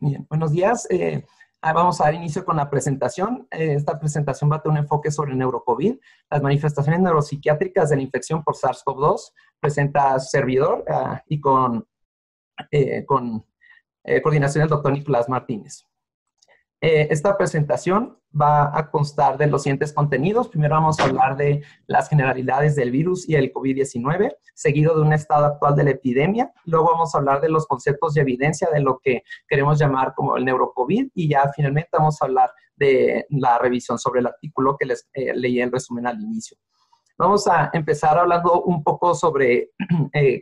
Bien, buenos días. Vamos a dar inicio con la presentación. Esta presentación va a tener un enfoque sobre neurocovid, las manifestaciones neuropsiquiátricas de la infección por SARS-CoV-2. Presenta su servidor y con coordinación del doctor Nicolás Martínez. Esta presentación va a constar de los siguientes contenidos. Primero vamos a hablar de las generalidades del virus y el COVID-19, seguido de un estado actual de la epidemia. Luego vamos a hablar de los conceptos y evidencia de lo que queremos llamar como el neurocovid. Y ya finalmente vamos a hablar de la revisión sobre el artículo que les leí el resumen al inicio. Vamos a empezar hablando un poco sobre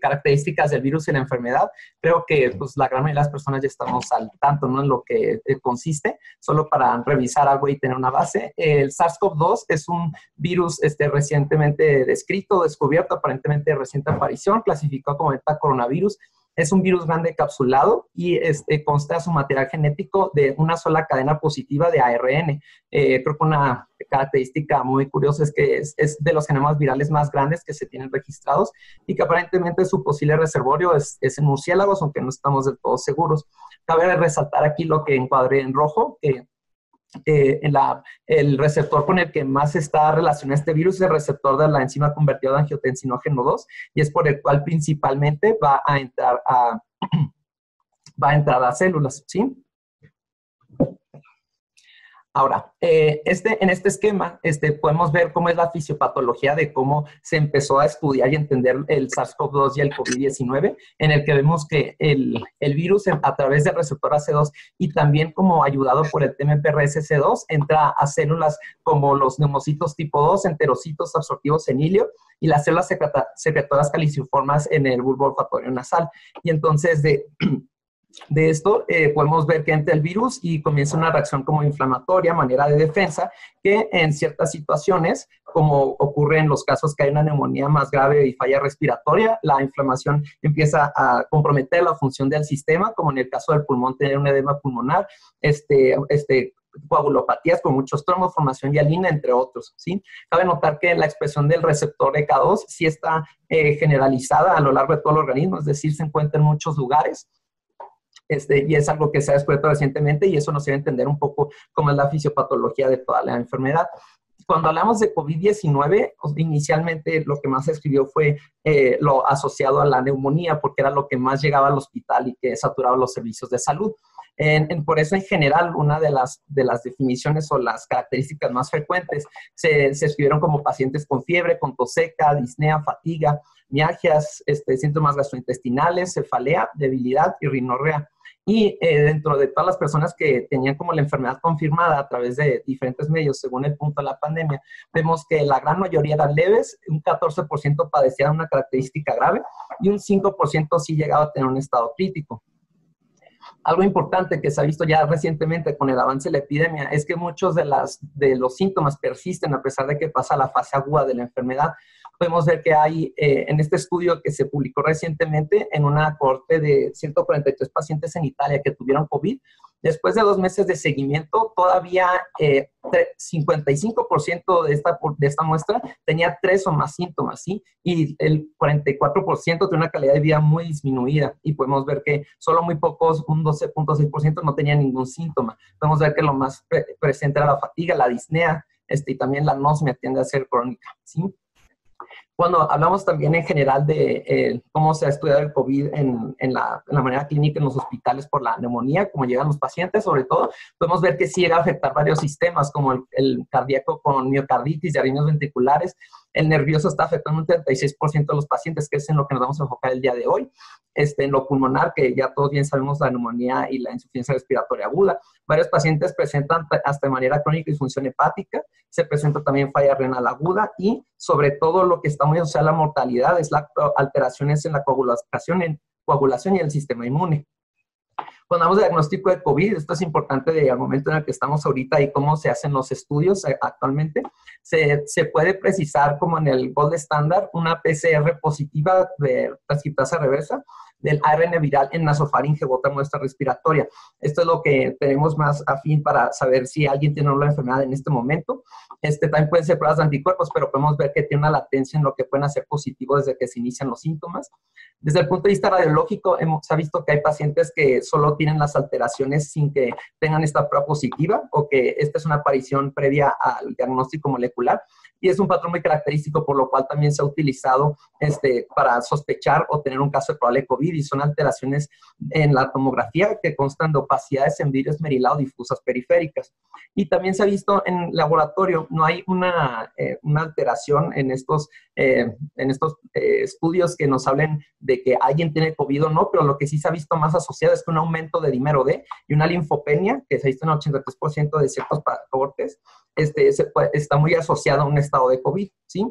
características del virus y la enfermedad. Creo que pues, la gran mayoría de las personas ya estamos al tanto, ¿no?, en lo que consiste, solo para revisar algo y tener una base. El SARS-CoV-2 es un virus recientemente descubierto, aparentemente de reciente aparición, clasificado como coronavirus. Es un virus grande encapsulado y consta su material genético de una sola cadena positiva de ARN. Creo que una característica muy curiosa es que es de los genomas virales más grandes que se tienen registrados y que aparentemente su posible reservorio es en murciélagos, aunque no estamos del todo seguros. Cabe resaltar aquí lo que encuadré en rojo, el receptor con el que más está relacionado este virus es el receptor de la enzima convertida de angiotensinógeno 2 y es por el cual principalmente va a entrar a células, ¿sí? Ahora, en este esquema podemos ver cómo es la fisiopatología de cómo se empezó a estudiar y entender el SARS-CoV-2 y el COVID-19, en el que vemos que el virus a través del receptor AC2 y también como ayudado por el TMPRSS2 entra a células como los neumocitos tipo 2, enterocitos absortivos en hilio y las células secretoras caliciformes en el bulbo olfatorio nasal. Y entonces de esto podemos ver que entra el virus y comienza una reacción como inflamatoria, manera de defensa, que en ciertas situaciones, como ocurre en los casos que hay una neumonía más grave y falla respiratoria, la inflamación empieza a comprometer la función del sistema, como en el caso del pulmón, tener un edema pulmonar, coagulopatías con muchos trombos, formación hialina, entre otros, ¿sí? Cabe notar que la expresión del receptor EK2 sí está generalizada a lo largo de todo el organismo, es decir, se encuentra en muchos lugares. Y es algo que se ha descubierto recientemente y eso nos debe entender un poco cómo es la fisiopatología de toda la enfermedad. Cuando hablamos de COVID-19, inicialmente lo que más se escribió fue lo asociado a la neumonía, porque era lo que más llegaba al hospital y que saturaba los servicios de salud. Por eso, en general, una de las definiciones o las características más frecuentes se escribieron como pacientes con fiebre, con tos seca, disnea, fatiga, mialgias, síntomas gastrointestinales, cefalea, debilidad y rinorrea. Y dentro de todas las personas que tenían como la enfermedad confirmada a través de diferentes medios, según el punto de la pandemia, vemos que la gran mayoría eran leves, un 14% padecían una característica grave y un 5% sí llegaba a tener un estado crítico. Algo importante que se ha visto ya recientemente con el avance de la epidemia es que muchos de los síntomas persisten a pesar de que pasa la fase aguda de la enfermedad. Podemos ver que hay, en este estudio que se publicó recientemente en una cohorte de 143 pacientes en Italia que tuvieron COVID, después de 2 meses de seguimiento, todavía 55% de esta muestra tenía 3 o más síntomas, ¿sí? Y el 44% tiene una calidad de vida muy disminuida. Y podemos ver que solo muy pocos, un 12.6%, no tenían ningún síntoma. Podemos ver que lo más presente era la fatiga, la disnea, y también la anosmia tiende a ser crónica, ¿sí? Cuando hablamos también en general de cómo se ha estudiado el COVID en la manera clínica en los hospitales por la neumonía, cómo llegan los pacientes, sobre todo, podemos ver que sí llega a afectar varios sistemas, como el cardíaco con miocarditis y arritmias ventriculares. El nervioso está afectando un 36% de los pacientes, que es en lo que nos vamos a enfocar el día de hoy. En lo pulmonar, que ya todos bien sabemos la neumonía y la insuficiencia respiratoria aguda. Varios pacientes presentan hasta de manera crónica disfunción hepática, se presenta también falla renal aguda y sobre todo lo que está muy asociado a la mortalidad es las alteraciones en la coagulación y el sistema inmune. Cuando hablamos de diagnóstico de COVID, esto es importante al momento en el que estamos ahorita y cómo se hacen los estudios actualmente. Se puede precisar como en el gold standard una PCR positiva de transcriptasa reversa del ARN viral en nasofaringe u otra muestra respiratoria. Esto es lo que tenemos más afín para saber si alguien tiene una enfermedad en este momento. También pueden ser pruebas de anticuerpos, pero podemos ver que tiene una latencia en lo que pueden hacer positivo desde que se inician los síntomas. Desde el punto de vista radiológico, se ha visto que hay pacientes que solo tienen las alteraciones sin que tengan esta prueba positiva o que esta es una aparición previa al diagnóstico molecular. Y es un patrón muy característico, por lo cual también se ha utilizado para sospechar o tener un caso de probable COVID, y son alteraciones en la tomografía que constan de opacidades en vidrio esmerilado difusas periféricas. Y también se ha visto en laboratorio, no hay una alteración en estos estudios que nos hablen de que alguien tiene COVID o no, pero lo que sí se ha visto más asociado es que un aumento de dímero D y una linfopenia, que se ha visto en el 83% de ciertos cohortes, está muy asociado a un estado de COVID, ¿sí?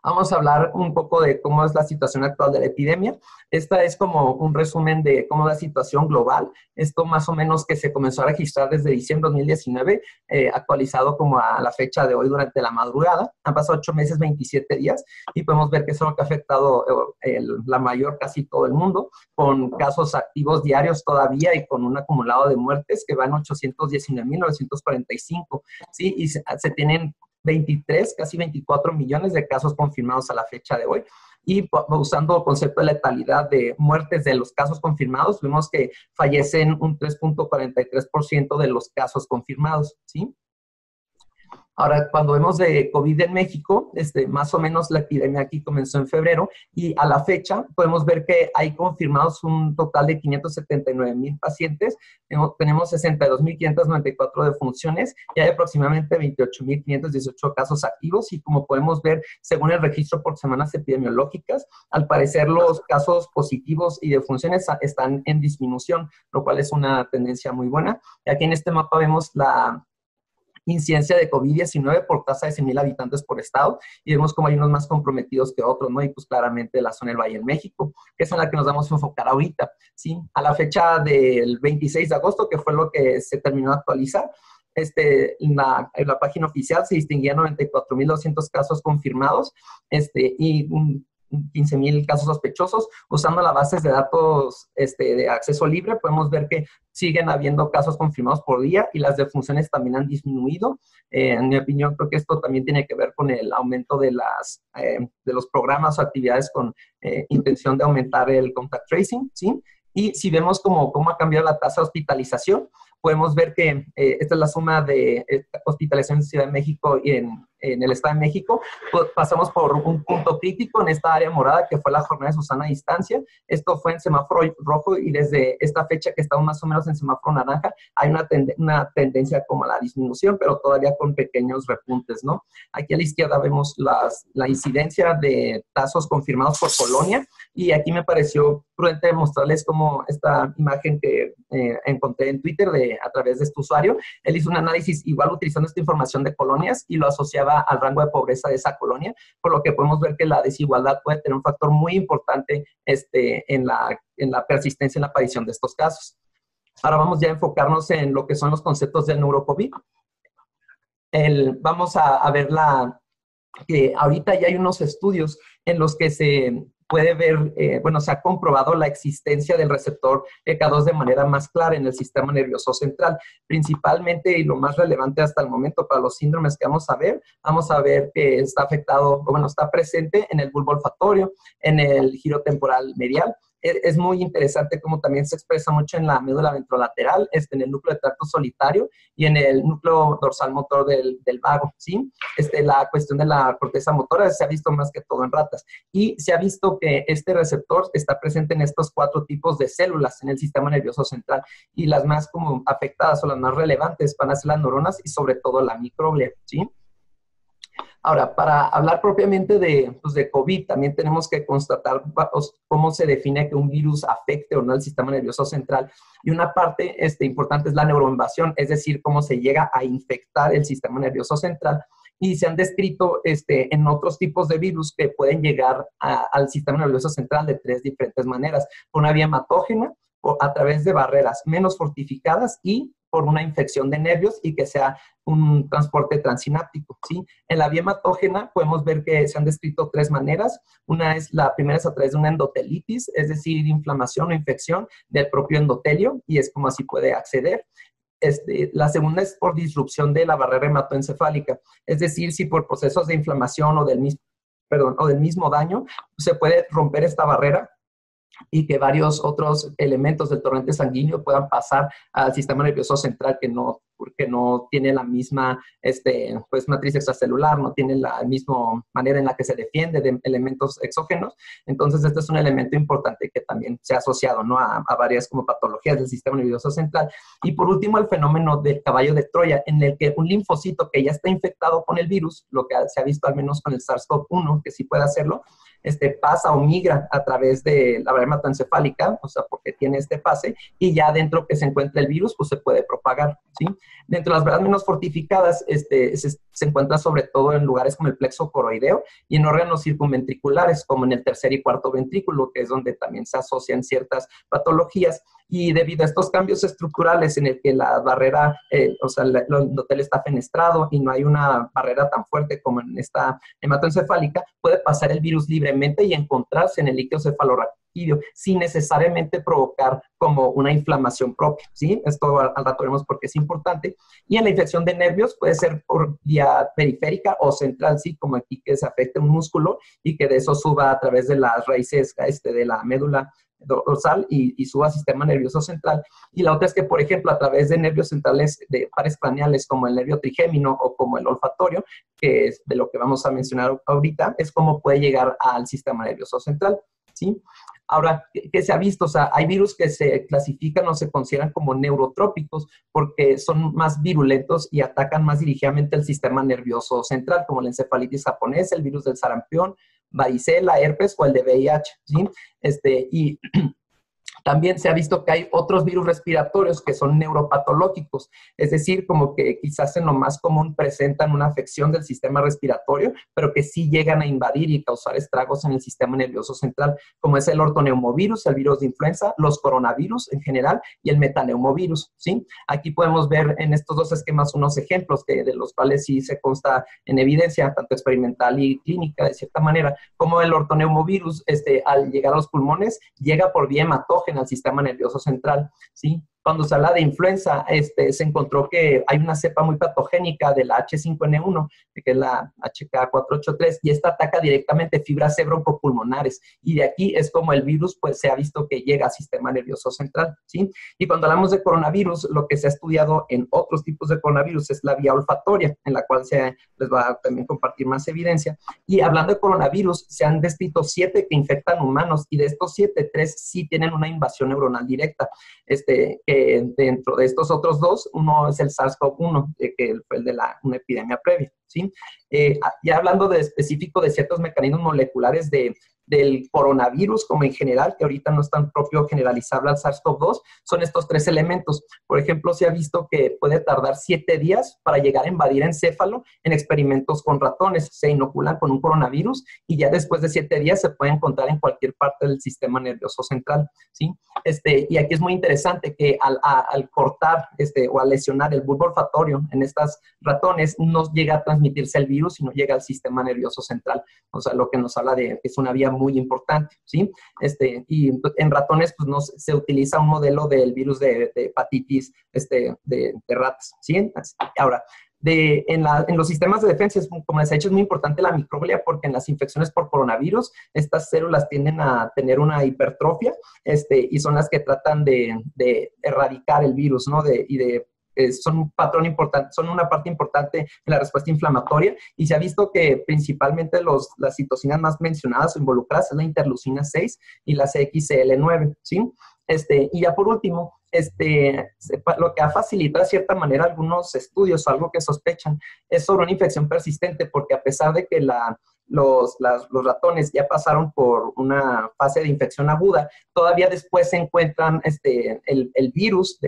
Vamos a hablar un poco de cómo es la situación actual de la epidemia. Esta es como un resumen de cómo es la situación global. Esto más o menos que se comenzó a registrar desde diciembre de 2019, actualizado como a la fecha de hoy durante la madrugada. Han pasado 8 meses, 27 días, y podemos ver que eso es lo que ha afectado la mayor, casi todo el mundo, con casos activos diarios todavía y con un acumulado de muertes que van 819.945, ¿sí? Y se tienen 23, casi 24 millones de casos confirmados a la fecha de hoy. Y usando el concepto de letalidad de muertes de los casos confirmados, vemos que fallecen un 3.43% de los casos confirmados, ¿sí? Ahora, cuando vemos de COVID en México, más o menos la epidemia aquí comenzó en febrero, y a la fecha podemos ver que hay confirmados un total de 579,000 pacientes, tenemos 62,594 defunciones y hay aproximadamente 28,518 casos activos, y como podemos ver, según el registro por semanas epidemiológicas, al parecer los casos positivos y defunciones están en disminución, lo cual es una tendencia muy buena. Y aquí en este mapa vemos la incidencia de COVID-19 por tasa de 100,000 habitantes por estado, y vemos como hay unos más comprometidos que otros, ¿no? Y pues claramente la zona del Valle en México, que es en la que nos vamos a enfocar ahorita, ¿sí? A la fecha del 26 de agosto, que fue lo que se terminó de actualizar, en la página oficial se distinguían 94,200 casos confirmados, y 15,000 casos sospechosos. Usando las bases de datos de acceso libre, podemos ver que siguen habiendo casos confirmados por día y las defunciones también han disminuido. En mi opinión, creo que esto también tiene que ver con el aumento de los programas o actividades con intención de aumentar el contact tracing, ¿sí? Y si vemos cómo ha cambiado la tasa de hospitalización, podemos ver que esta es la suma de hospitalización en Ciudad de México y en el Estado de México. Pues pasamos por un punto crítico en esta área morada, que fue la jornada de Susana a distancia. Esto fue en semáforo rojo, y desde esta fecha que estamos más o menos en semáforo naranja, hay una tendencia como a la disminución, pero todavía con pequeños repuntes, ¿no? Aquí a la izquierda vemos la incidencia de casos confirmados por colonia, y aquí me pareció prudente mostrarles como esta imagen que encontré en Twitter a través de este usuario. Él hizo un análisis igual utilizando esta información de colonias y lo asociaba al rango de pobreza de esa colonia, por lo que podemos ver que la desigualdad puede tener un factor muy importante en la persistencia en la aparición de estos casos. Ahora vamos ya a enfocarnos en lo que son los conceptos del neurocovid. Vamos a ver que ahorita ya hay unos estudios en los que se puede ver, se ha comprobado la existencia del receptor ECA2 de manera más clara en el sistema nervioso central. Principalmente, y lo más relevante hasta el momento para los síndromes que vamos a ver que está afectado, está presente en el bulbo olfatorio, en el giro temporal medial. Es muy interesante cómo también se expresa mucho en la médula ventrolateral, en el núcleo de tracto solitario y en el núcleo dorsal motor del vago, ¿sí? La cuestión de la corteza motora se ha visto más que todo en ratas, y se ha visto que este receptor está presente en estos 4 tipos de células en el sistema nervioso central, y las más como afectadas o las más relevantes van a ser las neuronas y sobre todo la microglia, ¿sí? Ahora, para hablar propiamente de COVID, también tenemos que constatar cómo se define que un virus afecte o no el sistema nervioso central. Y una parte importante es la neuroinvasión, es decir, cómo se llega a infectar el sistema nervioso central. Y se han descrito en otros tipos de virus que pueden llegar al sistema nervioso central de 3 diferentes maneras. Por una vía hematógena, o a través de barreras menos fortificadas y por una infección de nervios y que sea un transporte transináptico, ¿sí? En la vía hematógena podemos ver que se han descrito 3 maneras. La primera es a través de una endotelitis, es decir, inflamación o infección del propio endotelio, y es como así puede acceder. La segunda es por disrupción de la barrera hematoencefálica, es decir, si por procesos de inflamación o del mismo daño se puede romper esta barrera y que varios otros elementos del torrente sanguíneo puedan pasar al sistema nervioso central porque no tiene la misma pues, matriz extracelular, no tiene la misma manera en la que se defiende de elementos exógenos. Entonces, este es un elemento importante que también se ha asociado, ¿no?, a varias como patologías del sistema nervioso central. Y por último, el fenómeno del caballo de Troya, en el que un linfocito que ya está infectado con el virus, lo que se ha visto al menos con el SARS-CoV-1, que sí puede hacerlo, pasa o migra a través de la barrera hematoencefálica, o sea, porque tiene este pase, y ya dentro que se encuentra el virus, pues se puede propagar, ¿sí? Dentro de las barreras menos fortificadas, se encuentra sobre todo en lugares como el plexo coroideo y en órganos circunventriculares, como en el tercer y cuarto ventrículo, que es donde también se asocian ciertas patologías. Y debido a estos cambios estructurales en el que la barrera, o sea, el endotelio está fenestrado y no hay una barrera tan fuerte como en esta hematoencefálica, puede pasar el virus libremente y encontrarse en el líquido cefalorraquídeo sin necesariamente provocar como una inflamación propia, ¿sí? Esto al rato veremos porque es importante. Y en la infección de nervios puede ser por vía periférica o central, ¿sí? Como aquí que se afecte un músculo y que de eso suba a través de las raíces de la médula dorsal y suba al sistema nervioso central. Y la otra es que, por ejemplo, a través de nervios centrales de pares craneales como el nervio trigémino o como el olfatorio, que es de lo que vamos a mencionar ahorita, es como puede llegar al sistema nervioso central, ¿sí? Ahora, ¿qué se ha visto? O sea, hay virus que se clasifican o se consideran como neurotrópicos porque son más virulentos y atacan más dirigidamente el sistema nervioso central, como la encefalitis japonesa, el virus del sarampión, varicela, herpes o el de VIH, ¿sí? Y también se ha visto que hay otros virus respiratorios que son neuropatológicos, es decir, como que quizás en lo más común presentan una afección del sistema respiratorio, pero que sí llegan a invadir y causar estragos en el sistema nervioso central, como es el ortoneumovirus, el virus de influenza, los coronavirus en general y el metaneumovirus, ¿sí? Aquí podemos ver en estos 2 esquemas unos ejemplos de los cuales sí se consta en evidencia, tanto experimental y clínica, de cierta manera, como el ortoneumovirus, al llegar a los pulmones, llega por vía hematógena al sistema nervioso central, ¿sí? Cuando se habla de influenza, se encontró que hay una cepa muy patogénica de la H5N1, que es la HK483, y esta ataca directamente fibras broncopulmonares, y de aquí es como el virus, pues, se ha visto que llega al sistema nervioso central, ¿sí? Y cuando hablamos de coronavirus, lo que se ha estudiado en otros tipos de coronavirus es la vía olfatoria, en la cual se les va a también compartir más evidencia. Y hablando de coronavirus, se han descrito 7 que infectan humanos, y de estos 7, 3 sí tienen una invasión neuronal directa. Dentro de estos otros 2, uno es el SARS-CoV-1, que fue el de una epidemia previa, ¿sí? Ya hablando de específico de ciertos mecanismos moleculares del coronavirus, como en general, que ahorita no es tan propio generalizable al SARS-CoV-2, son estos 3 elementos. Por ejemplo, se ha visto que puede tardar 7 días para llegar a invadir encéfalo en experimentos con ratones. Se inoculan con un coronavirus y ya después de 7 días se puede encontrar en cualquier parte del sistema nervioso central, ¿sí? Y aquí es muy interesante que al cortar o al lesionar el bulbo olfatorio en estas ratones, no llega a transmitirse el virus, sino llega al sistema nervioso central. O sea, lo que nos habla de que es una vía muy importante, ¿sí? Y en ratones, pues, se utiliza un modelo del virus de hepatitis de ratas, ¿sí? Ahora, en los sistemas de defensa, como les he dicho, es muy importante la microglia porque en las infecciones por coronavirus, estas células tienden a tener una hipertrofia y son las que tratan de erradicar el virus, ¿no? Son un patrón importante, son una parte importante en la respuesta inflamatoria y se ha visto que principalmente las citocinas más mencionadas o involucradas es la interleucina 6 y la CXCL9, ¿sí? Y ya por último, lo que ha facilitado de cierta manera algunos estudios o algo que sospechan es sobre una infección persistente, porque a pesar de que los ratones ya pasaron por una fase de infección aguda, todavía después se encuentran el virus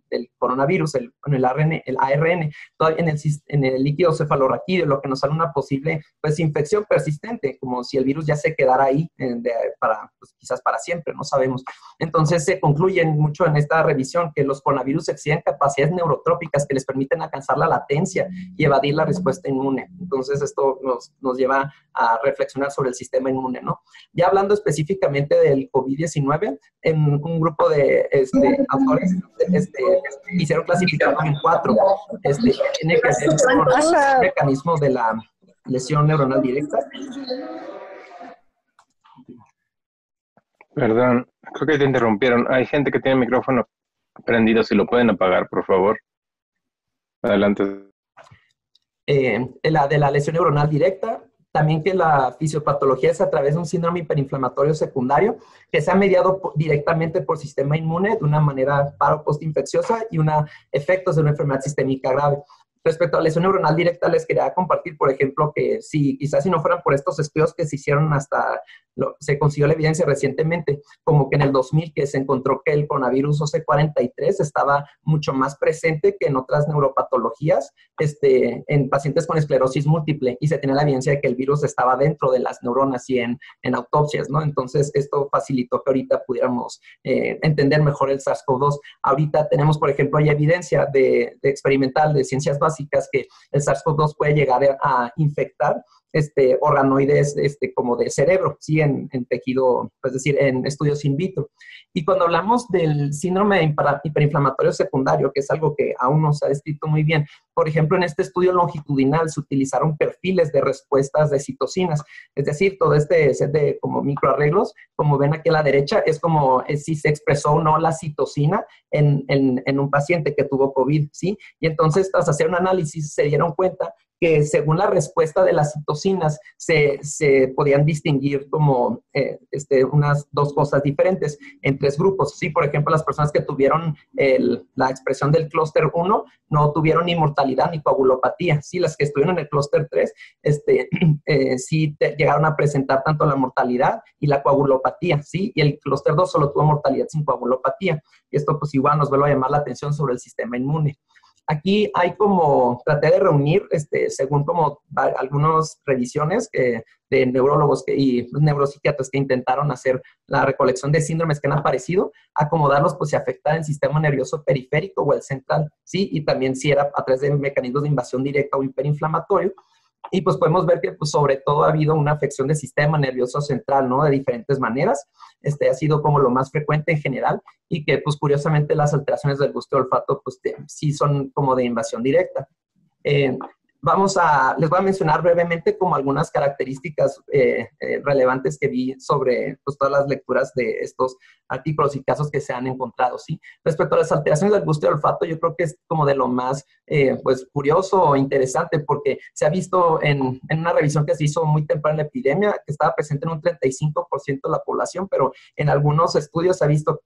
del coronavirus, el ARN, todavía en el líquido cefalorraquídeo, lo que nos sale una posible pues, infección persistente, como si el virus ya se quedara ahí pues, quizás para siempre, no sabemos. Entonces se concluye mucho en esta revisión que los coronavirus exhiben capacidades neurotrópicas que les permiten alcanzar la latencia y evadir la respuesta inmune. Entonces esto nos lleva a reflexionar sobre el sistema inmune, ¿no? Ya hablando específicamente del COVID-19, en un grupo de autores hicieron clasificarlo en 4. Tiene que ver con el mecanismo de la lesión neuronal directa. Perdón, creo que te interrumpieron. Hay gente que tiene el micrófono prendido, si lo pueden apagar, por favor. Adelante. La de la lesión neuronal directa, también que la fisiopatología es a través de un síndrome hiperinflamatorio secundario que se ha mediado directamente por sistema inmune de una manera paro postinfecciosa y efectos de una enfermedad sistémica grave. Respecto a la lesión neuronal directa, les quería compartir, por ejemplo, que quizás si no fueran por estos estudios que se hicieron se consiguió la evidencia recientemente, como que en el 2000 que se encontró que el coronavirus OC43 estaba mucho más presente que en otras neuropatologías, en pacientes con esclerosis múltiple, y se tenía la evidencia de que el virus estaba dentro de las neuronas y en autopsias, ¿no? Entonces, esto facilitó que ahorita pudiéramos entender mejor el SARS-CoV-2. Ahorita tenemos, por ejemplo, ya evidencia de experimental de ciencias básicas que el SARS-CoV-2 puede llegar a infectar organoides como de cerebro, ¿sí? En tejido, es decir, en estudios in vitro. Y cuando hablamos del síndrome hiperinflamatorio secundario, que es algo que aún no se ha descrito muy bien, por ejemplo, en este estudio longitudinal se utilizaron perfiles de respuestas de citocinas, es decir, todo este set de como microarreglos, como ven aquí a la derecha, es como si se expresó o no la citocina en un paciente que tuvo COVID, ¿sí? Y entonces, tras hacer un análisis, se dieron cuenta que según la respuesta de las citocinas se podían distinguir como unas dos cosas diferentes en 3 grupos. Sí, por ejemplo, las personas que tuvieron la expresión del clúster 1 no tuvieron ni mortalidad ni coagulopatía. Sí, las que estuvieron en el clúster 3 sí llegaron a presentar tanto la mortalidad y la coagulopatía, ¿sí? Y el clúster 2 solo tuvo mortalidad sin coagulopatía. Y esto pues igual nos vuelve a llamar la atención sobre el sistema inmune. Aquí traté de reunir, según como algunas revisiones de neurólogos y neuropsiquiatras que intentaron hacer la recolección de síndromes que han aparecido, acomodarlos pues si afectan el sistema nervioso periférico o el central, ¿sí? Y también si era a través de mecanismos de invasión directa o hiperinflamatorio. Y pues podemos ver que pues, sobre todo ha habido una afección del sistema nervioso central, ¿no? De diferentes maneras. Ha sido como lo más frecuente en general y que pues curiosamente las alteraciones del gusto y olfato pues sí son como de invasión directa. Les voy a mencionar brevemente como algunas características relevantes que vi sobre pues, todas las lecturas de estos artículos y casos que se han encontrado, ¿sí? Respecto a las alteraciones del gusto y olfato, yo creo que es como de lo más pues, curioso o interesante porque se ha visto en una revisión que se hizo muy temprano en la epidemia que estaba presente en un 35% de la población, pero en algunos estudios se ha visto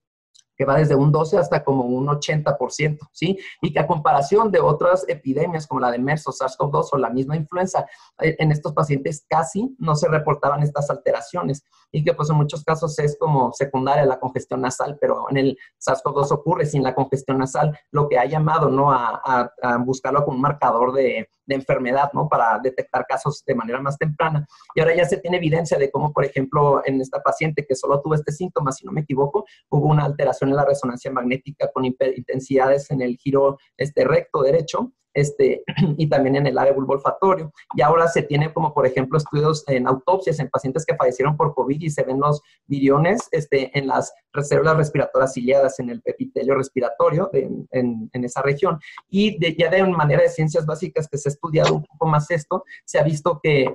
que va desde un 12 hasta como un 80%, ¿sí? Y que a comparación de otras epidemias como la de MERS o SARS-CoV-2 o la misma influenza, en estos pacientes casi no se reportaban estas alteraciones y que pues en muchos casos es como secundaria la congestión nasal, pero en el SARS-CoV-2 ocurre sin la congestión nasal, lo que ha llamado, ¿no? a buscarlo como un marcador de enfermedad, ¿no? Para detectar casos de manera más temprana. Y ahora ya se tiene evidencia de cómo, por ejemplo, en esta paciente que solo tuvo este síntoma, si no me equivoco, hubo una alteración en la resonancia magnética con intensidades en el giro recto derecho, y también en el área bulboolfatorio. Y ahora se tiene como, por ejemplo, estudios en autopsias en pacientes que fallecieron por COVID y se ven los viriones en las células respiratorias ciliadas, en el epitelio respiratorio en esa región. Y ya de manera de ciencias básicas que se ha estudiado un poco más esto, se ha visto que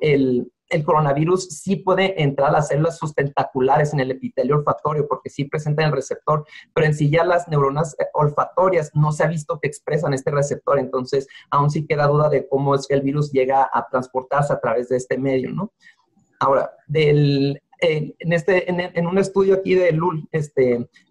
el coronavirus sí puede entrar a las células sustentaculares en el epitelio olfatorio porque sí presentan el receptor, pero en sí ya las neuronas olfatorias no se ha visto que expresan este receptor, entonces aún sí queda duda de cómo es que el virus llega a transportarse a través de este medio, ¿no? Ahora, en un estudio aquí de Lul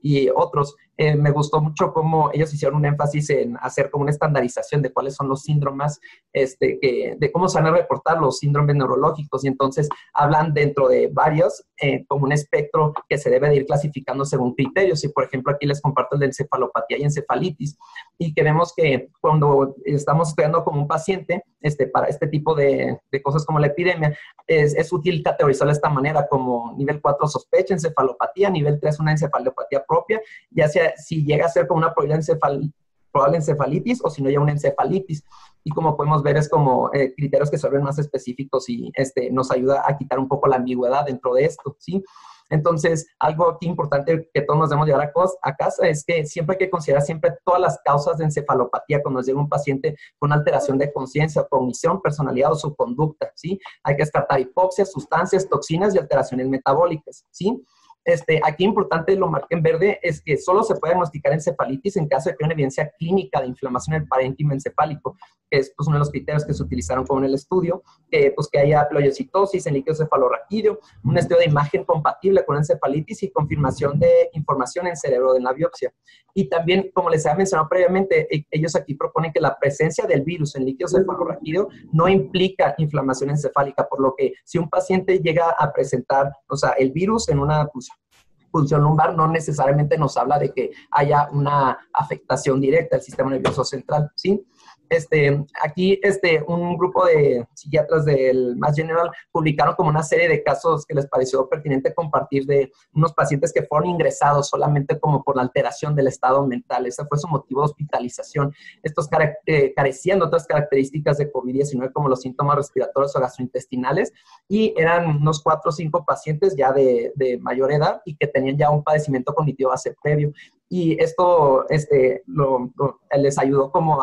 y otros, me gustó mucho cómo ellos hicieron un énfasis en hacer como una estandarización de cuáles son los síndromes, de cómo se van a reportar los síndromes neurológicos, y entonces hablan dentro de varios como un espectro que se debe de ir clasificando según criterios. Y, por ejemplo, aquí les comparto el de encefalopatía y encefalitis, y que vemos que cuando estamos estudiando como un paciente, para este tipo de cosas como la epidemia, es útil categorizarlo de esta manera, como nivel 4 sospecha, encefalopatía, nivel 3 una encefalopatía propia, ya sea si llega a ser como una probable encefalitis o si no ya una encefalitis. Y como podemos ver, es como criterios que se vuelven más específicos y nos ayuda a quitar un poco la ambigüedad dentro de esto, ¿sí? Entonces, algo aquí importante que todos nos debemos llevar a casa es que siempre hay que considerar siempre todas las causas de encefalopatía cuando nos llega un paciente con alteración de conciencia, cognición, personalidad o su conducta, ¿sí? Hay que descartar hipoxia, sustancias, toxinas y alteraciones metabólicas, ¿sí? Aquí importante, lo marqué en verde, es que solo se puede diagnosticar encefalitis en caso de que haya una evidencia clínica de inflamación en el parénquima encefálico, que es pues, uno de los criterios que se utilizaron como en el estudio, pues que haya pleoyocitosis en líquido cefalorraquídeo, un estudio de imagen compatible con encefalitis y confirmación de información en cerebro de la biopsia. Y también, como les había mencionado previamente, ellos aquí proponen que la presencia del virus en líquido cefalorraquídeo no implica inflamación encefálica, por lo que si un paciente llega a presentar, o sea, el virus en una punción lumbar, no necesariamente nos habla de que haya una afectación directa al sistema nervioso central, ¿sí? Aquí un grupo de psiquiatras del Mass General publicaron como una serie de casos que les pareció pertinente compartir de unos pacientes que fueron ingresados solamente como por la alteración del estado mental. Ese fue su motivo de hospitalización. Estos carecían de otras características de COVID-19 como los síntomas respiratorios o gastrointestinales, y eran unos 4 o 5 pacientes ya de mayor edad y que tenían ya un padecimiento cognitivo base previo. Y esto les ayudó como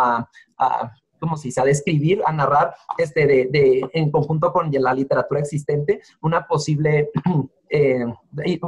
como si a describir, a narrar en conjunto con la literatura existente una posible,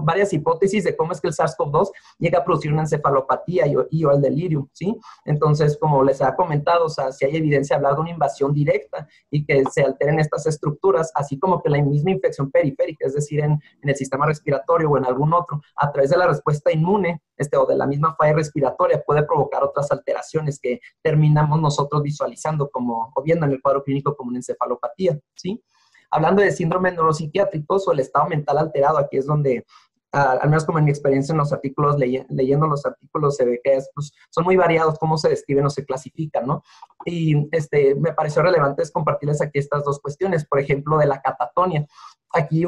varias hipótesis de cómo es que el SARS-CoV-2 llega a producir una encefalopatía o el delirio, ¿sí? Entonces, como les ha comentado, o sea, si hay evidencia de hablar de una invasión directa y que se alteren estas estructuras, así como que la misma infección periférica, es decir, en el sistema respiratorio o en algún otro, a través de la respuesta inmune o de la misma falla respiratoria, puede provocar otras alteraciones que terminamos nosotros visualizando como, o viendo en el cuadro clínico como una encefalopatía, ¿sí? Hablando de síndromes neuropsiquiátricos o el estado mental alterado, aquí es donde, al menos como en mi experiencia en los artículos, leyendo los artículos, se ve que pues, son muy variados cómo se describen o se clasifican, ¿no? Y me pareció relevante compartirles aquí estas dos cuestiones, por ejemplo, de la catatonia. Aquí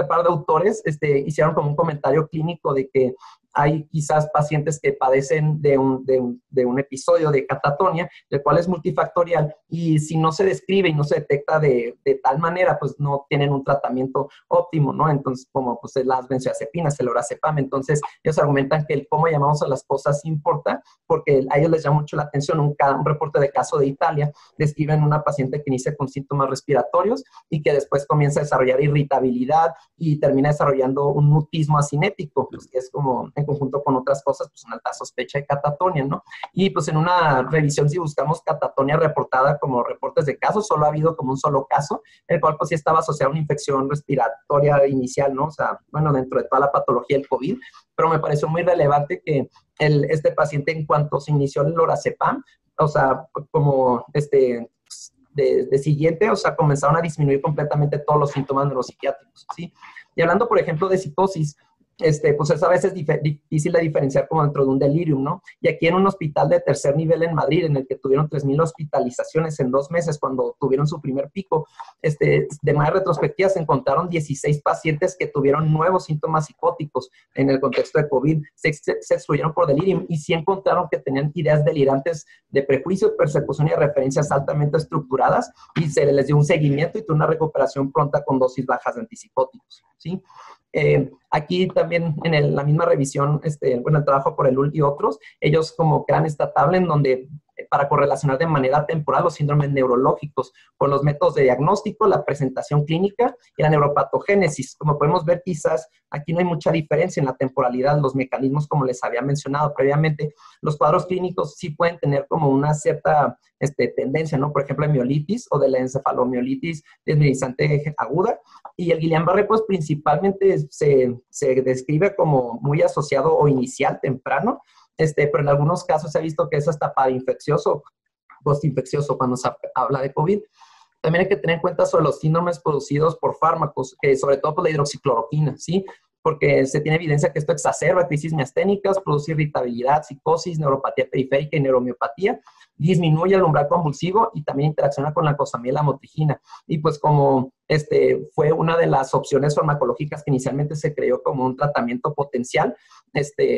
par de autores hicieron como un comentario clínico de que hay quizás pacientes que padecen de un episodio de catatonia, el cual es multifactorial, y si no se describe y no se detecta de tal manera, pues no tienen un tratamiento óptimo, ¿no? Entonces, como pues las benzodiazepinas, el lorazepam. Entonces, ellos argumentan que el cómo llamamos a las cosas importa, porque a ellos les llama mucho la atención un reporte de caso de Italia, describen una paciente que inicia con síntomas respiratorios y que después comienza a desarrollar irritabilidad y termina desarrollando un mutismo asinético, pues que es como en conjunto con otras cosas, pues una alta sospecha de catatonia, ¿no? Y pues en una revisión, si buscamos catatonia reportada como reportes de casos, solo ha habido como un solo caso, el cual pues sí estaba asociado a una infección respiratoria inicial, ¿no? O sea, bueno, dentro de toda la patología del COVID, pero me pareció muy relevante que este paciente, en cuanto se inició el lorazepam, o sea, como de siguiente, o sea, comenzaron a disminuir completamente todos los síntomas neuropsiquiátricos, ¿sí? Y hablando, por ejemplo, de psicosis, pues es a veces difícil de diferenciar como dentro de un delirium, ¿no? Y aquí en un hospital de tercer nivel en Madrid, en el que tuvieron 3,000 hospitalizaciones en 2 meses cuando tuvieron su primer pico, de manera retrospectiva se encontraron 16 pacientes que tuvieron nuevos síntomas psicóticos en el contexto de COVID, se excluyeron por delirium, y sí encontraron que tenían ideas delirantes de prejuicio, persecución y referencias altamente estructuradas, y se les dio un seguimiento y tuvo una recuperación pronta con dosis bajas de antipsicóticos, ¿sí? Aquí también en la misma revisión, el trabajo por el UL y otros, ellos como crean esta tabla en donde para correlacionar de manera temporal los síndromes neurológicos con los métodos de diagnóstico, la presentación clínica y la neuropatogénesis. Como podemos ver, quizás aquí no hay mucha diferencia en la temporalidad, los mecanismos, como les había mencionado previamente. Los cuadros clínicos sí pueden tener como una cierta tendencia, ¿no? Por ejemplo, de miolitis o de la encefalomiolitis desmielizante aguda. Y el Guillain-Barré, pues principalmente se describe como muy asociado o inicial, temprano, pero en algunos casos se ha visto que es hasta para infeccioso, postinfeccioso cuando se habla de COVID. También hay que tener en cuenta sobre los síndromes producidos por fármacos, que sobre todo por la hidroxicloroquina, ¿sí? Porque se tiene evidencia que esto exacerba crisis miasténicas, produce irritabilidad, psicosis, neuropatía periférica y neuromiopatía, disminuye el umbral convulsivo y también interacciona con la glucosamina y la motrigina. Y pues como fue una de las opciones farmacológicas que inicialmente se creó como un tratamiento potencial,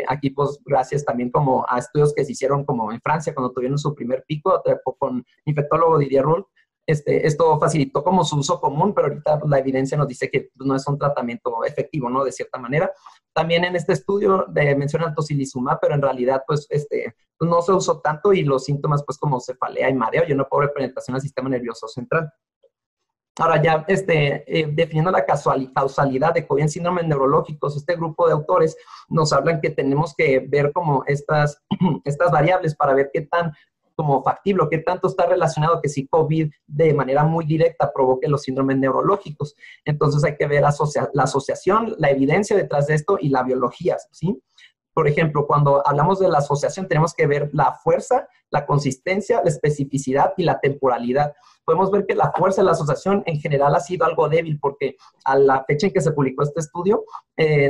aquí pues gracias también como a estudios que se hicieron como en Francia cuando tuvieron su primer pico con infectólogo Didier Roux, esto facilitó como su uso común, pero ahorita la evidencia nos dice que pues, no es un tratamiento efectivo, ¿no? De cierta manera. También en este estudio mencionan tocilizumab, pero en realidad, pues, no se usó tanto y los síntomas, pues, como cefalea y mareo y una pobre penetración al sistema nervioso central. Ahora ya, definiendo la causalidad de COVID en síndromes neurológicos, este grupo de autores nos hablan que tenemos que ver como estas variables para ver qué tan como factible, qué tanto está relacionado que si COVID de manera muy directa provoque los síndromes neurológicos. Entonces hay que ver la asociación, la evidencia detrás de esto y la biología, ¿sí? Por ejemplo, cuando hablamos de la asociación, tenemos que ver la fuerza, la consistencia, la especificidad y la temporalidad. Podemos ver que la fuerza de la asociación en general ha sido algo débil porque a la fecha en que se publicó este estudio,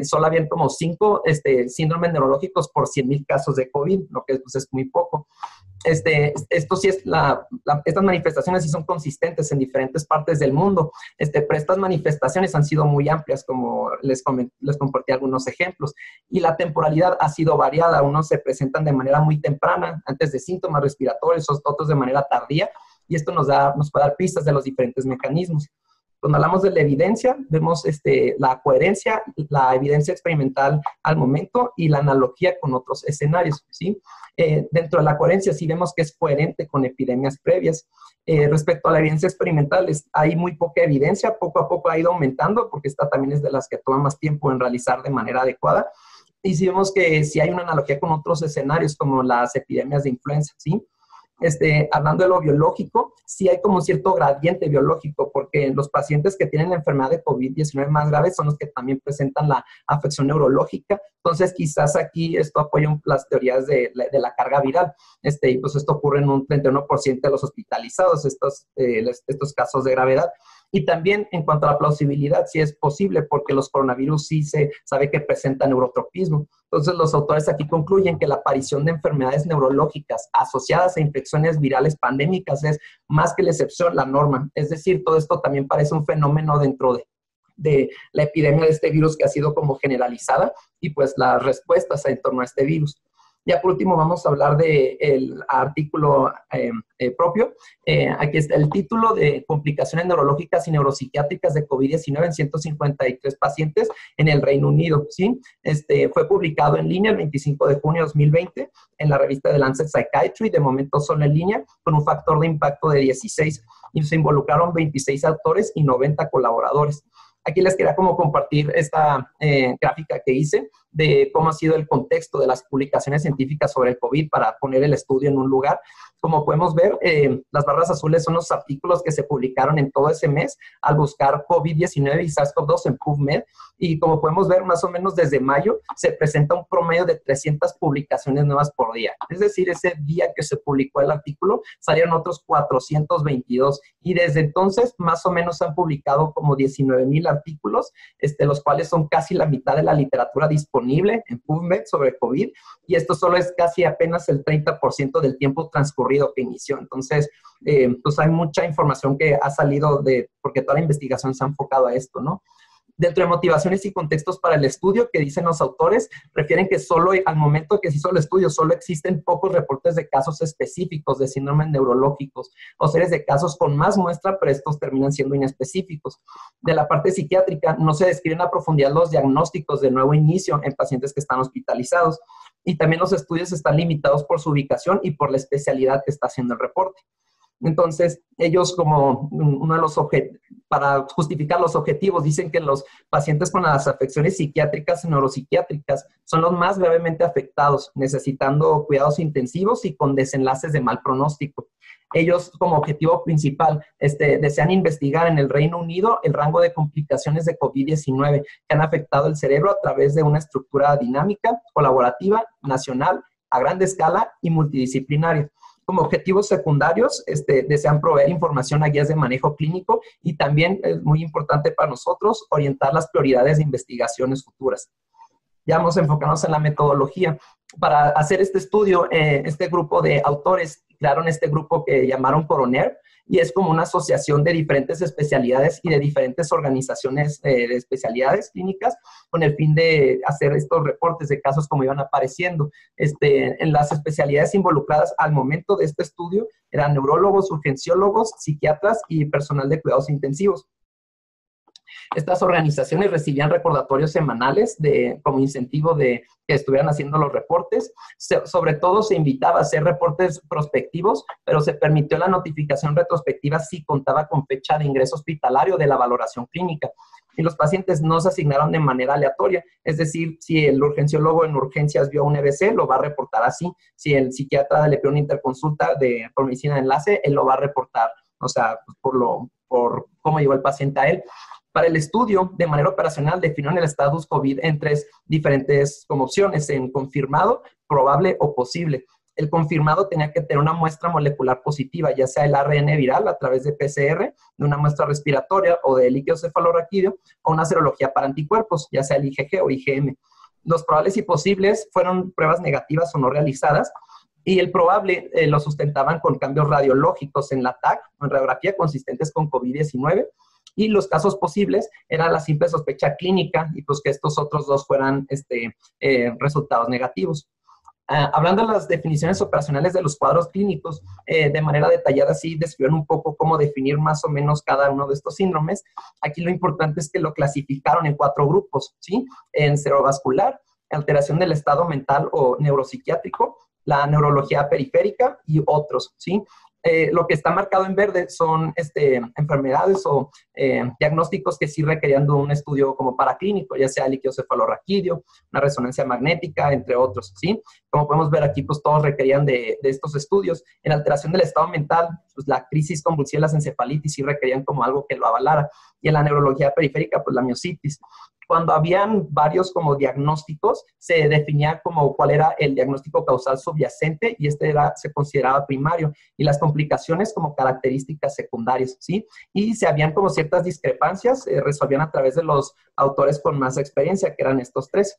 solo habían como 5 síndromes neurológicos por 100,000 casos de COVID, lo que pues, es muy poco. Esto sí es estas manifestaciones sí son consistentes en diferentes partes del mundo, pero estas manifestaciones han sido muy amplias, como les compartí algunos ejemplos, y la temporalidad ha sido variada. Unos se presentan de manera muy temprana, antes de síntomas respiratorios, otros de manera tardía, y esto nos puede dar pistas de los diferentes mecanismos. Cuando hablamos de la evidencia, vemos la coherencia, la evidencia experimental al momento y la analogía con otros escenarios, ¿sí? Dentro de la coherencia sí vemos que es coherente con epidemias previas. Respecto a la evidencia experimental, hay muy poca evidencia, poco a poco ha ido aumentando, porque esta también es de las que toma más tiempo en realizar de manera adecuada. Y sí vemos que sí hay una analogía con otros escenarios, como las epidemias de influenza, ¿sí? Hablando de lo biológico, sí hay como un cierto gradiente biológico, porque los pacientes que tienen la enfermedad de COVID-19 más grave son los que también presentan la afección neurológica. Entonces, quizás aquí esto apoya las teorías de la carga viral. Y pues esto ocurre en un 31% de los hospitalizados, estos casos de gravedad. Y también en cuanto a la plausibilidad, sí es posible, porque los coronavirus sí se sabe que presentan neurotropismo. Entonces, los autores aquí concluyen que la aparición de enfermedades neurológicas asociadas a infecciones virales pandémicas es más que la excepción, la norma. Es decir, todo esto también parece un fenómeno dentro de la epidemia de este virus que ha sido como generalizada y pues las respuestas en torno a este virus. Ya por último vamos a hablar del artículo propio. Aquí está el título de complicaciones neurológicas y neuropsiquiátricas de COVID-19 en 153 pacientes en el Reino Unido, ¿sí? Fue publicado en línea el 25 de junio de 2020 en la revista The Lancet Psychiatry, de momento solo en línea, con un factor de impacto de 16, y se involucraron 26 autores y 90 colaboradores. Aquí les quería como compartir esta gráfica que hice de cómo ha sido el contexto de las publicaciones científicas sobre el COVID para poner el estudio en un lugar. Como podemos ver, las barras azules son los artículos que se publicaron en todo ese mes al buscar COVID-19 y SARS-CoV-2 en PubMed. Y como podemos ver, más o menos desde mayo se presenta un promedio de 300 publicaciones nuevas por día. Es decir, ese día que se publicó el artículo salieron otros 422. Y desde entonces, más o menos, se han publicado como 19,000 artículos, los cuales son casi la mitad de la literatura disponible en PubMed sobre COVID. Y esto solo es casi apenas el 30% del tiempo transcurrido que inició. Entonces, pues hay mucha información que ha salido porque toda la investigación se ha enfocado a esto, ¿no? Dentro de motivaciones y contextos para el estudio que dicen los autores, refieren que solo al momento que se hizo el estudio, solo existen pocos reportes de casos específicos de síndromes neurológicos o series de casos con más muestra, pero estos terminan siendo inespecíficos. De la parte psiquiátrica, no se describen a profundidad los diagnósticos de nuevo inicio en pacientes que están hospitalizados. Y también los estudios están limitados por su ubicación y por la especialidad que está haciendo el reporte. Entonces, ellos como uno de los para justificar los objetivos, dicen que los pacientes con las afecciones psiquiátricas y neuropsiquiátricas son los más gravemente afectados, necesitando cuidados intensivos y con desenlaces de mal pronóstico. Ellos, como objetivo principal, desean investigar en el Reino Unido el rango de complicaciones de COVID-19 que han afectado el cerebro a través de una estructura dinámica, colaborativa, nacional, a gran escala y multidisciplinaria. Como objetivos secundarios, desean proveer información a guías de manejo clínico y también es muy importante para nosotros orientar las prioridades de investigaciones futuras. Ya vamos a enfocarnos en la metodología. Para hacer este estudio, este grupo de autores crearon este grupo que llamaron Coroner, y es como una asociación de diferentes especialidades y de diferentes organizaciones de especialidades clínicas con el fin de hacer estos reportes de casos como iban apareciendo. En las especialidades involucradas al momento de este estudio eran neurólogos, urgenciólogos, psiquiatras y personal de cuidados intensivos. Estas organizaciones recibían recordatorios semanales como incentivo de que estuvieran haciendo los reportes. Sobre todo se invitaba a hacer reportes prospectivos, pero se permitió la notificación retrospectiva si contaba con fecha de ingreso hospitalario de la valoración clínica. Y los pacientes no se asignaron de manera aleatoria, es decir, si el urgenciólogo en urgencias vio un EBC, lo va a reportar así. Si el psiquiatra le pidió una interconsulta por medicina de enlace, él lo va a reportar, o sea, por cómo llegó el paciente a él. Para el estudio, de manera operacional, definieron el estatus COVID en 3 diferentes como opciones, en confirmado, probable o posible. El confirmado tenía que tener una muestra molecular positiva, ya sea el ARN viral a través de PCR, de una muestra respiratoria o de líquido cefalorraquídeo, o una serología para anticuerpos, ya sea el IgG o IgM. Los probables y posibles fueron pruebas negativas o no realizadas, y el probable lo sustentaban con cambios radiológicos en la TAC o en radiografía consistentes con COVID-19, y los casos posibles era la simple sospecha clínica y pues que estos otros 2 fueran resultados negativos. Hablando de las definiciones operacionales de los cuadros clínicos, de manera detallada sí describieron un poco cómo definir más o menos cada uno de estos síndromes. Aquí lo importante es que lo clasificaron en 4 grupos, ¿sí? En cerebrovascular, alteración del estado mental o neuropsiquiátrico, la neurología periférica y otros, ¿sí? Lo que está marcado en verde son enfermedades o diagnósticos que sí requerían de un estudio como paraclínico, ya sea líquido cefalorraquídeo, una resonancia magnética, entre otros, ¿sí? Como podemos ver aquí, pues todos requerían de estos estudios. En alteración del estado mental, pues la crisis convulsiva y las encefalitis sí requerían como algo que lo avalara. Y en la neurología periférica, pues la miositis. Cuando habían varios como diagnósticos, se definía como cuál era el diagnóstico causal subyacente y se consideraba primario, y las complicaciones como características secundarias, ¿sí? Y si habían como ciertas discrepancias, resolvían a través de los autores con más experiencia, que eran estos 3.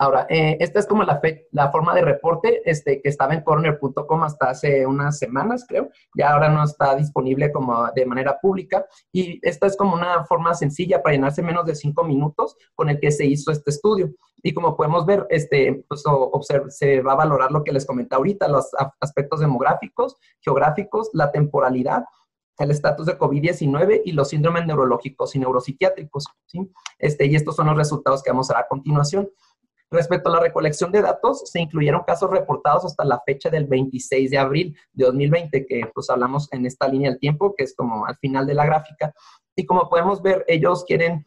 Ahora, esta es como la forma de reporte que estaba en coroner.com hasta hace unas semanas, creo. Ya ahora no está disponible como de manera pública. Y esta es como una forma sencilla para llenarse menos de 5 minutos con el que se hizo este estudio. Y como podemos ver, pues, se va a valorar lo que les comenté ahorita, los aspectos demográficos, geográficos, la temporalidad, el estatus de COVID-19 y los síndromes neurológicos y neuropsiquiátricos, ¿sí? Y estos son los resultados que vamos a ver a continuación. Respecto a la recolección de datos, se incluyeron casos reportados hasta la fecha del 26 de abril de 2020, que pues hablamos en esta línea del tiempo, que es como al final de la gráfica. Y como podemos ver, ellos quieren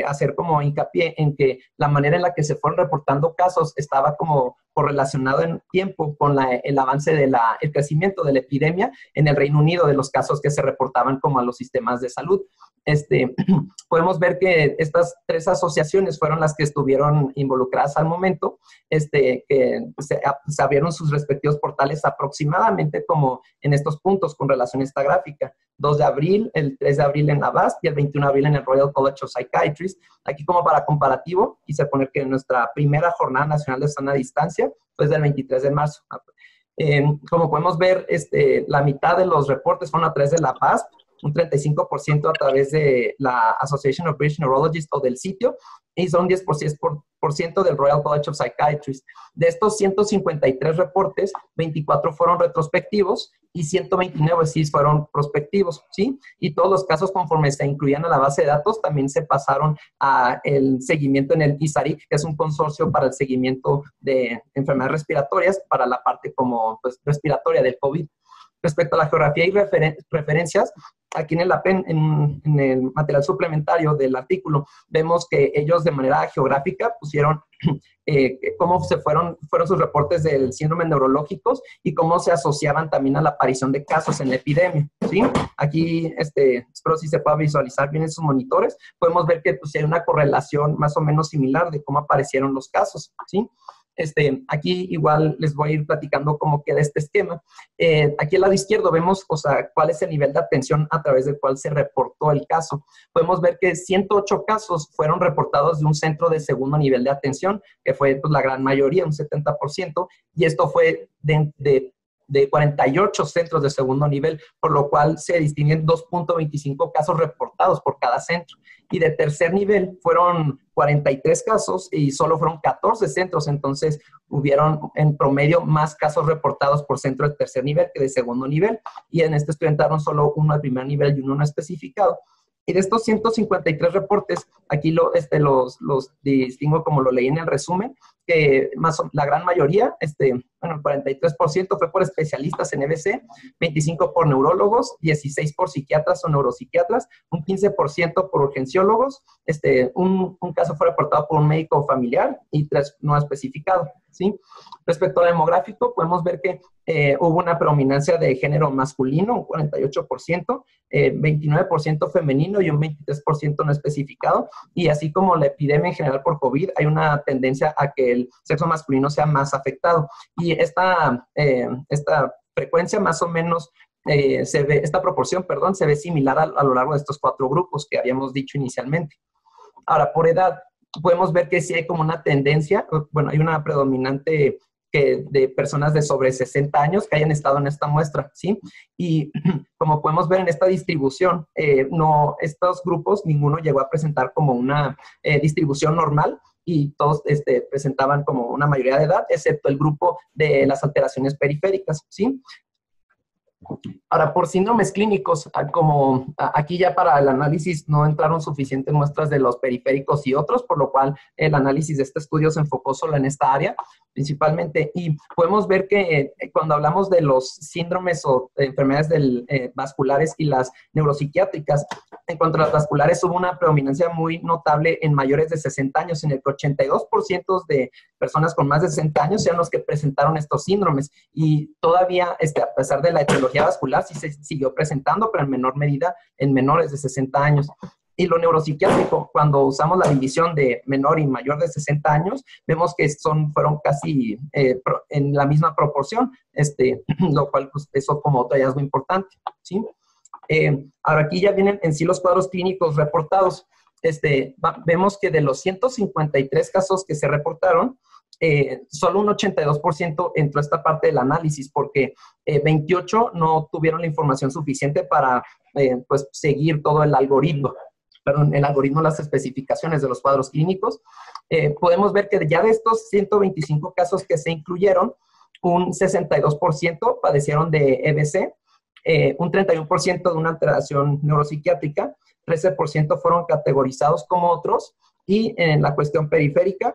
hacer como hincapié en que la manera en la que se fueron reportando casos estaba como correlacionado en tiempo con el avance el crecimiento de la epidemia en el Reino Unido, de los casos que se reportaban como a los sistemas de salud. Podemos ver que estas 3 asociaciones fueron las que estuvieron involucradas al momento, que se abrieron sus respectivos portales aproximadamente como en estos puntos con relación a esta gráfica. 2 de abril, el 3 de abril en la VASP y el 21 de abril en el Royal College of Psychiatrists. Aquí como para comparativo, quise poner que nuestra primera jornada nacional de sana distancia fue del 23 de marzo. Como podemos ver, la mitad de los reportes fueron a través de la VASP, un 35% a través de la Association of British Neurologists o del sitio, y son 10% del Royal College of Psychiatrists. De estos 153 reportes, 24 fueron retrospectivos y 129 sí fueron prospectivos, ¿sí? Y todos los casos, conforme se incluían a la base de datos, también se pasaron a el seguimiento en el ISARIC, que es un consorcio para el seguimiento de enfermedades respiratorias, para la parte como pues, respiratoria del COVID. Respecto a la geografía y referencias, aquí en el material suplementario del artículo, vemos que ellos de manera geográfica pusieron cómo fueron sus reportes del síndrome neurológicos y cómo se asociaban también a la aparición de casos en la epidemia, ¿sí? Aquí, espero si se pueda visualizar bien en sus monitores, podemos ver que pues, hay una correlación más o menos similar de cómo aparecieron los casos, ¿sí? Aquí igual les voy a ir platicando cómo queda este esquema. Aquí al lado izquierdo vemos, o sea, cuál es el nivel de atención a través del cual se reportó el caso. Podemos ver que 108 casos fueron reportados de un centro de segundo nivel de atención, que fue pues, la gran mayoría, un 70%, y esto fue de 48 centros de segundo nivel, por lo cual se distinguen 2.25 casos reportados por cada centro. Y de tercer nivel fueron 43 casos y solo fueron 14 centros, entonces hubieron en promedio más casos reportados por centro de tercer nivel que de segundo nivel, y en este estudio entraron solo uno de primer nivel y uno no especificado. Y de estos 153 reportes, aquí los distingo como lo leí en el resumen, que la gran mayoría, bueno, el 43% fue por especialistas en EBC, 25% por neurólogos, 16% por psiquiatras o neuropsiquiatras, un 15% por urgenciólogos, un caso fue reportado por un médico familiar y 3 no especificado, ¿sí? Respecto al demográfico, podemos ver que hubo una predominancia de género masculino, un 48%, 29% femenino y un 23% no especificado, y así como la epidemia en general por COVID, hay una tendencia a que el sexo masculino sea más afectado, y esta frecuencia más o menos esta proporción, perdón, se ve similar a lo largo de estos 4 grupos que habíamos dicho inicialmente. Ahora, por edad, podemos ver que sí hay como una tendencia, bueno, hay una predominante de personas de sobre 60 años que hayan estado en esta muestra, ¿sí? Y como podemos ver en esta distribución, estos grupos, ninguno llegó a presentar como una distribución normal, y todos presentaban como una mayoría de edad, excepto el grupo de las alteraciones periféricas, ¿sí? Ahora, por síndromes clínicos, como aquí ya para el análisis no entraron suficientes muestras de los periféricos y otros, por lo cual el análisis de este estudio se enfocó solo en esta área, principalmente. Y podemos ver que cuando hablamos de los síndromes o enfermedades vasculares y las neuropsiquiátricas, en cuanto a las vasculares hubo una predominancia muy notable en mayores de 60 años, en el que 82% de personas con más de 60 años eran los que presentaron estos síndromes, y todavía, a pesar de la etiología vascular, sí se siguió presentando, pero en menor medida en menores de 60 años. Y lo neuropsiquiátrico, cuando usamos la división de menor y mayor de 60 años, vemos que fueron casi en la misma proporción, lo cual pues, eso como otro hallazgo importante, ¿sí? Ahora aquí ya vienen en sí los cuadros clínicos reportados. Vemos que de los 153 casos que se reportaron, solo un 82% entró a esta parte del análisis, porque 28 no tuvieron la información suficiente para pues, seguir todo el algoritmo, las especificaciones de los cuadros clínicos. Podemos ver que ya de estos 125 casos que se incluyeron, un 62% padecieron de EBC, un 31% de una alteración neuropsiquiátrica, 13% fueron categorizados como otros, y en la cuestión periférica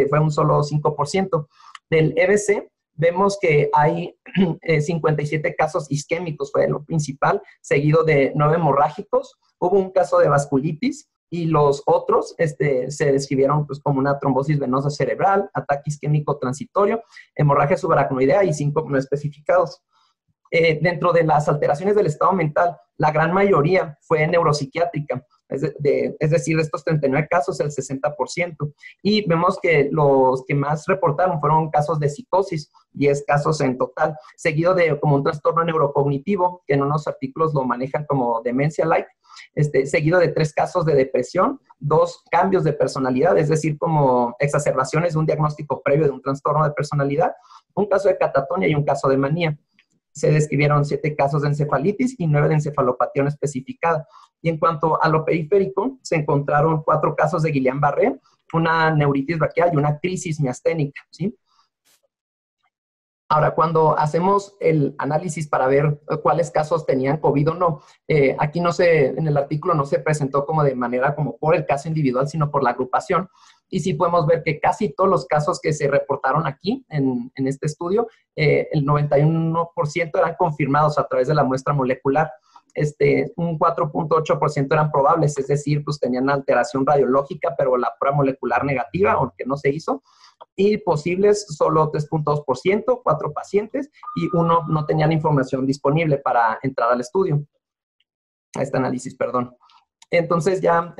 fue un solo 5%. Del EBC vemos que hay 57 casos isquémicos, fue lo principal, seguido de 9 hemorrágicos. Hubo un caso de vasculitis, y los otros se describieron pues, como una trombosis venosa cerebral, ataque isquémico transitorio, hemorragia subaracnoidea y 5 no especificados. Dentro de las alteraciones del estado mental, la gran mayoría fue neuropsiquiátrica, es decir, de estos 39 casos, el 60%. Y vemos que los que más reportaron fueron casos de psicosis, 10 casos en total, seguido de como un trastorno neurocognitivo, que en unos artículos lo manejan como demencia-like, seguido de 3 casos de depresión, 2 cambios de personalidad, es decir, como exacerbaciones de un diagnóstico previo de un trastorno de personalidad, un caso de catatonia y un caso de manía. Se describieron 7 casos de encefalitis y 9 de encefalopatía no especificada. Y en cuanto a lo periférico, se encontraron 4 casos de Guillain-Barré, una neuritis braquial y una crisis miasténica, ¿sí? Ahora, cuando hacemos el análisis para ver cuáles casos tenían COVID o no, aquí en el artículo no se presentó como de manera como por el caso individual, sino por la agrupación. Y sí podemos ver que casi todos los casos que se reportaron aquí en este estudio, el 91% eran confirmados a través de la muestra molecular. Un 4.8% eran probables, es decir, pues tenían alteración radiológica, pero la prueba molecular negativa, aunque no se hizo. Y posibles solo 3.2%, 4 pacientes, y 1 no tenían información disponible para entrar al estudio, a este análisis, perdón. Entonces ya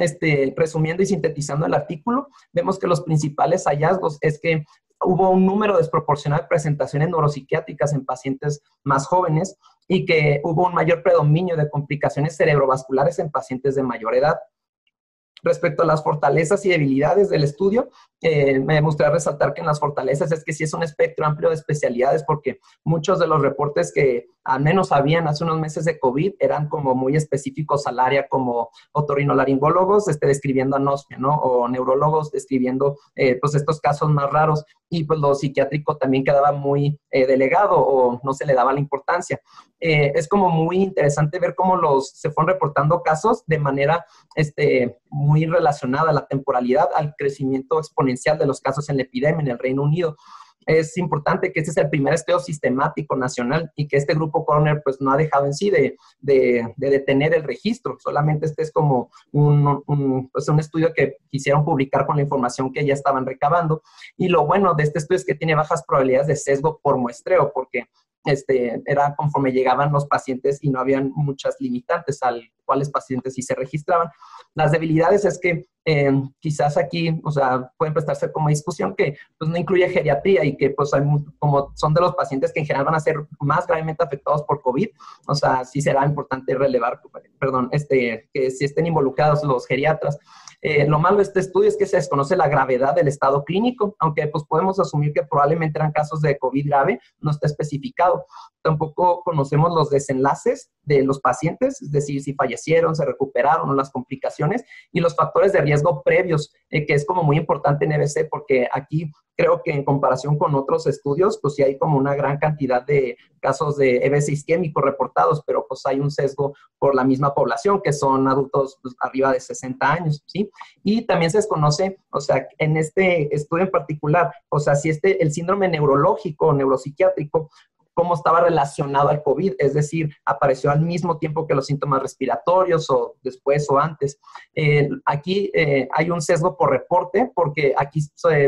resumiendo y sintetizando el artículo, vemos que los principales hallazgos es que hubo un número desproporcionado de presentaciones neuropsiquiátricas en pacientes más jóvenes y que hubo un mayor predominio de complicaciones cerebrovasculares en pacientes de mayor edad. Respecto a las fortalezas y debilidades del estudio, me gustaría resaltar que en las fortalezas es que sí es un espectro amplio de especialidades, porque muchos de los reportes que al menos habían hace unos meses de COVID eran como muy específicos al área, como otorrinolaringólogos describiendo anosmia, ¿no? O neurólogos describiendo pues estos casos más raros, y pues lo psiquiátrico también quedaba muy delegado o no se le daba la importancia. Es como muy interesante ver cómo se fueron reportando casos de manera muy relacionada a la temporalidad, al crecimiento exponencial de los casos en la epidemia en el Reino Unido. Es importante que este es el primer estudio sistemático nacional y que este grupo Coroner pues no ha dejado en sí de detener el registro. Solamente este es como un estudio que quisieron publicar con la información que ya estaban recabando. Y lo bueno de este estudio es que tiene bajas probabilidades de sesgo por muestreo, porque era conforme llegaban los pacientes y no habían muchas limitantes al cuáles pacientes sí se registraban. Las debilidades es que quizás aquí, o sea, pueden prestarse como discusión que pues no incluye geriatría y que pues como son de los pacientes que en general van a ser más gravemente afectados por COVID, o sea, sí será importante relevar, que si estén involucrados los geriatras. Lo malo de este estudio es que se desconoce la gravedad del estado clínico, aunque pues podemos asumir que probablemente eran casos de COVID grave, no está especificado. Tampoco conocemos los desenlaces de los pacientes, es decir, si fallecieron, se recuperaron o las complicaciones, y los factores de riesgo previos, que es como muy importante en EBC, porque aquí creo que en comparación con otros estudios, pues sí hay como una gran cantidad de casos de EBC isquémico reportados, pero pues hay un sesgo por la misma población, que son adultos pues, arriba de 60 años, ¿sí? Y también se desconoce, o sea, en este estudio en particular, o sea, si el síndrome neurológico o neuropsiquiátrico, cómo estaba relacionado al COVID, es decir, apareció al mismo tiempo que los síntomas respiratorios o después o antes. Aquí hay un sesgo por reporte, porque aquí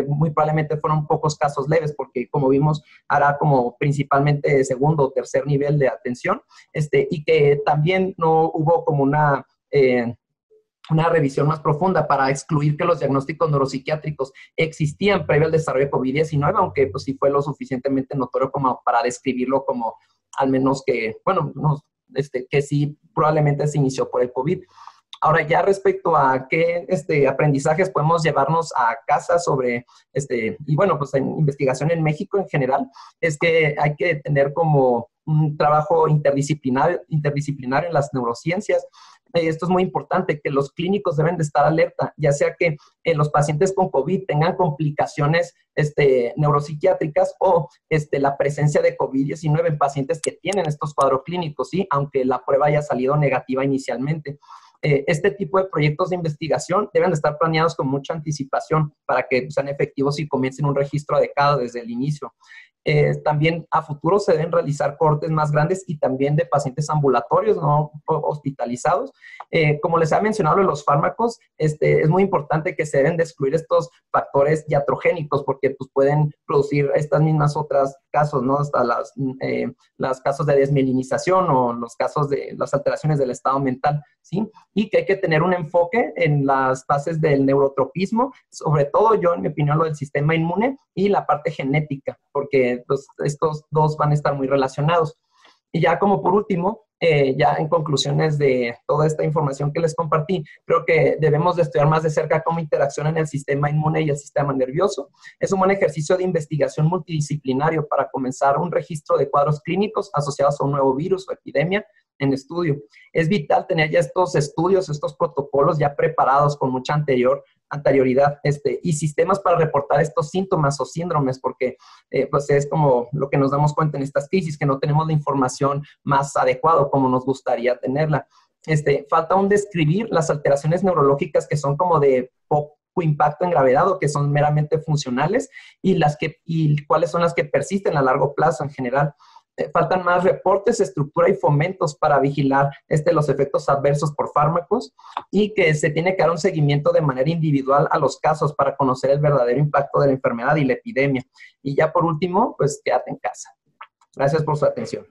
muy probablemente fueron pocos casos leves, porque como vimos, hará como principalmente segundo o tercer nivel de atención, y que también no hubo como una revisión más profunda para excluir que los diagnósticos neuropsiquiátricos existían previo al desarrollo de COVID-19, aunque pues sí fue lo suficientemente notorio como para describirlo como al menos que, bueno, que sí probablemente se inició por el COVID. Ahora, ya respecto a qué aprendizajes podemos llevarnos a casa sobre, y bueno, pues en investigación en México en general, es que hay que tener como un trabajo interdisciplinario en las neurociencias. Esto es muy importante, que los clínicos deben de estar alerta, ya sea que los pacientes con COVID tengan complicaciones neuropsiquiátricas o la presencia de COVID-19 en pacientes que tienen estos cuadros clínicos, ¿sí? Aunque la prueba haya salido negativa inicialmente. Este tipo de proyectos de investigación deben de estar planeados con mucha anticipación para que sean efectivos y comiencen un registro adecuado desde el inicio. También a futuro se deben realizar cohortes más grandes y también de pacientes ambulatorios, no hospitalizados. Como les he mencionado en los fármacos, es muy importante que se deben de excluir estos factores iatrogénicos porque pues, pueden producir estas mismas otras casos, ¿no? Hasta los casos de desmielinización o los casos de las alteraciones del estado mental, ¿sí? Y que hay que tener un enfoque en las fases del neurotropismo, sobre todo yo, en mi opinión, lo del sistema inmune y la parte genética, porque pues, estos dos van a estar muy relacionados. Y ya como por último, ya en conclusiones de toda esta información que les compartí, creo que debemos de estudiar más de cerca cómo interaccionan el sistema inmune y el sistema nervioso. Es un buen ejercicio de investigación multidisciplinario para comenzar un registro de cuadros clínicos asociados a un nuevo virus o epidemia en estudio. Es vital tener ya estos estudios, estos protocolos ya preparados con mucha anterioridad y sistemas para reportar estos síntomas o síndromes, porque pues es como lo que nos damos cuenta en estas crisis, que no tenemos la información más adecuada como nos gustaría tenerla. Falta aún describir las alteraciones neurológicas que son como de poco impacto en gravedad o que son meramente funcionales y cuáles son las que persisten a largo plazo en general. Faltan más reportes, estructura y fomentos para vigilar los efectos adversos por fármacos y que se tiene que dar un seguimiento de manera individual a los casos para conocer el verdadero impacto de la enfermedad y la epidemia. Y ya por último, pues quédate en casa. Gracias por su atención.